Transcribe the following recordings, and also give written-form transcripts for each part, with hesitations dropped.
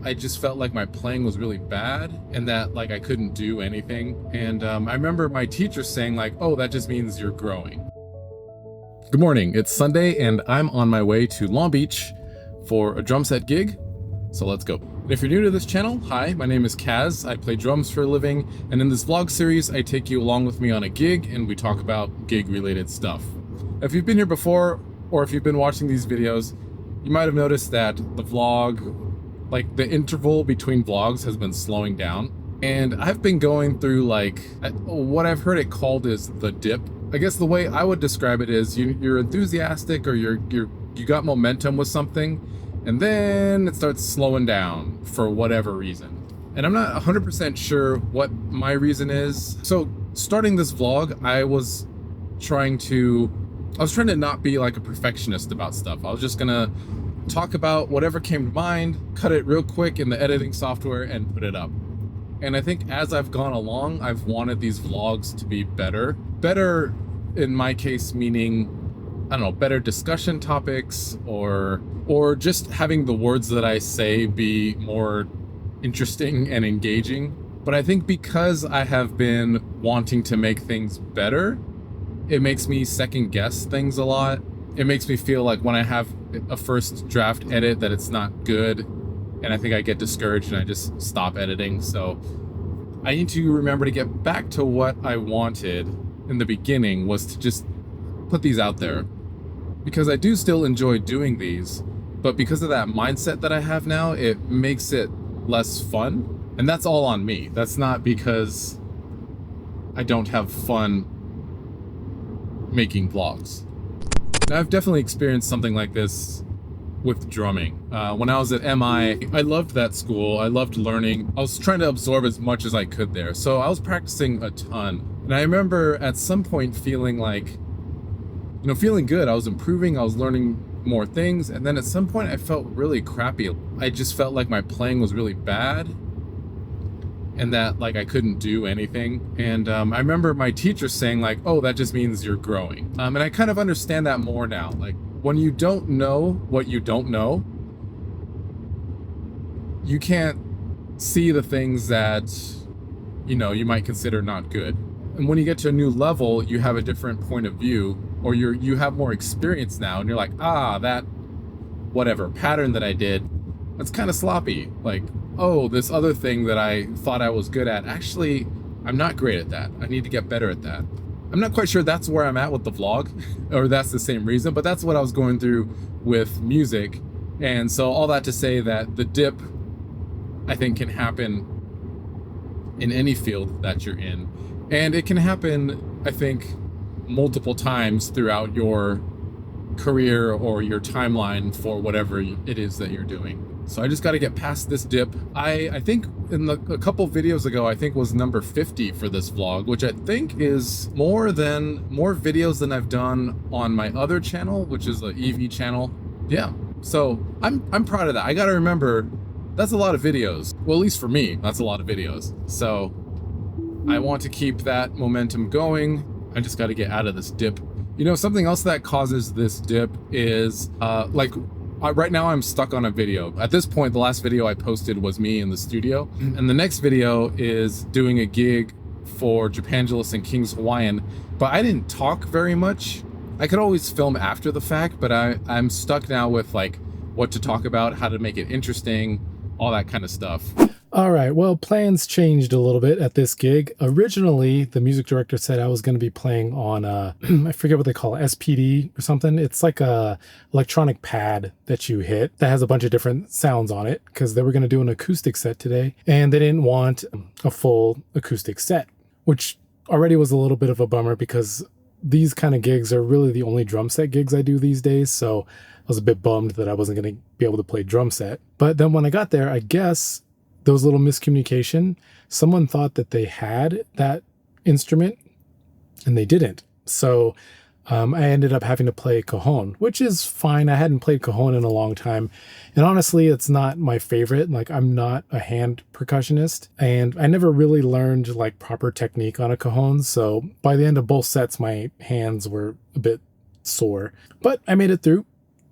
I just felt like my playing was really bad and that like I couldn't do anything. And I remember my teacher saying like, oh, that just means you're growing. Good morning, it's Sunday and I'm on my way to Long Beach for a drum set gig. So let's go. And if you're new to this channel, hi, my name is Kaz. I play drums for a living, and in this vlog series, I take you along with me on a gig and we talk about gig related stuff. If you've been here before, or if you've been watching these videos, you might have noticed that the vlog, like the interval between vlogs has been slowing down. And I've been going through like, what I've heard it called is the dip. I guess the way I would describe it is you're enthusiastic or you got momentum with something, and then it starts slowing down for whatever reason. And I'm not 100% sure what my reason is. So starting this vlog, I was trying to not be like a perfectionist about stuff. I was just gonna talk about whatever came to mind, cut it real quick in the editing software and put it up. And I think as I've gone along, I've wanted these vlogs to be better. Better in my case, meaning, I don't know, better discussion topics or just having the words that I say be more interesting and engaging. But I think because I have been wanting to make things better, it makes me second guess things a lot. It makes me feel like when I have a first draft edit that it's not good, and I think I get discouraged and I just stop editing. So I need to remember to get back to what I wanted in the beginning, was to just put these out there. Because I do still enjoy doing these, but because of that mindset that I have now, it makes it less fun. And that's all on me. That's not because I don't have fun making vlogs. Now, I've definitely experienced something like this with drumming. When I was at MI, I loved that school. I loved learning. I was trying to absorb as much as I could there. So I was practicing a ton. And I remember at some point feeling like, feeling good. I was improving. I was learning more things. And then at some point I felt really crappy. I just felt like my playing was really bad and that like I couldn't do anything. And I remember my teacher saying like, oh, that just means you're growing. And I kind of understand that more now. Like when you don't know what you don't know, you can't see the things that, you might consider not good. And when you get to a new level, you have a different point of view, or you have more experience now, and you're like, that whatever pattern that I did, that's kind of sloppy. Like, oh, this other thing that I thought I was good at, actually, I'm not great at that. I need to get better at that. I'm not quite sure that's where I'm at with the vlog, or that's the same reason, but that's what I was going through with music. And so all that to say that the dip, I think, can happen in any field that you're in. And it can happen, I think, multiple times throughout your career or your timeline for whatever it is that you're doing. So I just got to get past this dip. I think a couple videos ago, I think was number 50 for this vlog, which I think is more videos than I've done on my other channel, which is the EV channel. Yeah, so I'm proud of that. I got to remember, that's a lot of videos. Well, at least for me, that's a lot of videos. So I want to keep that momentum going. I just got to get out of this dip. Something else that causes this dip is right now I'm stuck on a video. At this point, the last video I posted was me in the studio. And the next video is doing a gig for Japangelis and King's Hawaiian. But I didn't talk very much. I could always film after the fact, but I'm stuck now with like what to talk about, how to make it interesting, all that kind of stuff. All right, well, plans changed a little bit at this gig. Originally, the music director said I was going to be playing on, I forget what they call it, SPD or something. It's like a electronic pad that you hit that has a bunch of different sounds on it, because they were going to do an acoustic set today, and they didn't want a full acoustic set, which already was a little bit of a bummer because these kind of gigs are really the only drum set gigs I do these days, so I was a bit bummed that I wasn't going to be able to play drum set. But then when I got there, I guess there was a little miscommunication. Someone thought that they had that instrument and they didn't. So I ended up having to play cajon, which is fine. I hadn't played cajon in a long time. And honestly, it's not my favorite. Like, I'm not a hand percussionist, and I never really learned like proper technique on a cajon. So by the end of both sets, my hands were a bit sore, but I made it through.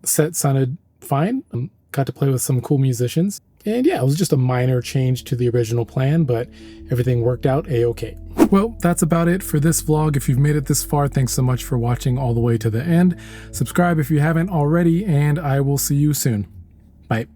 The set sounded fine. Got to play with some cool musicians. And yeah, it was just a minor change to the original plan, but everything worked out a-okay. Well, that's about it for this vlog. If you've made it this far, thanks so much for watching all the way to the end. Subscribe if you haven't already, and I will see you soon. Bye.